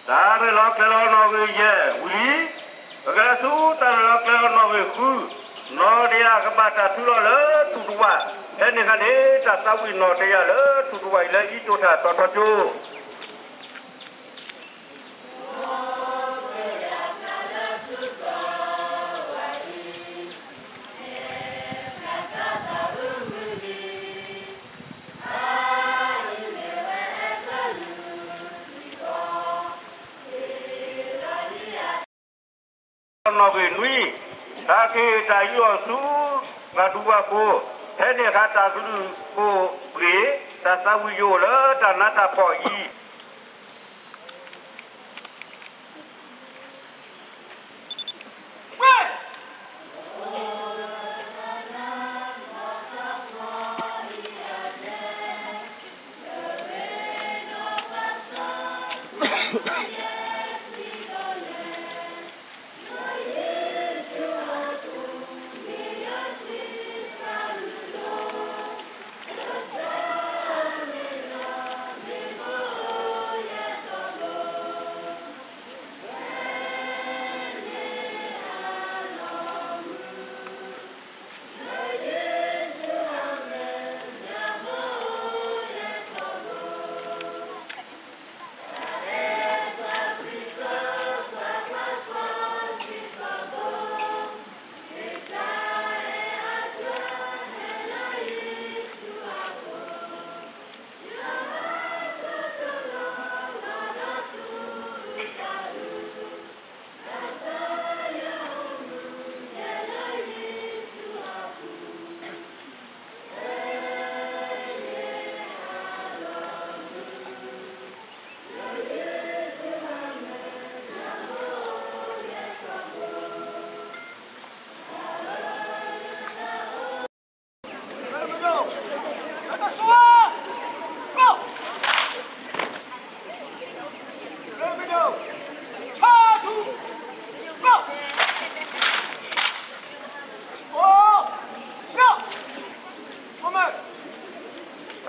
Tare lokelo novi ye uli. Bagasu tare lokelo novi ku. No dia kebata tulo le tudua. Ini kan tak tahu no dia le tudua le itu tak totoju. Novi nui, tapi tayu su ngadua ko, ini kata dulu ko beri, tak tahu yo le dan nata poi.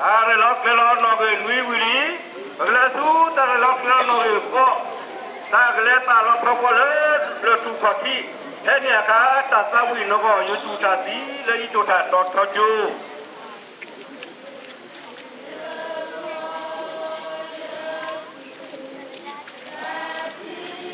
Tare lokelo novi nui wili, bagasu tare lokelo novi ko, tak leta lokelo le tu kaki, ini agak tak tahu inogo yutu tadi le itu tak totoju.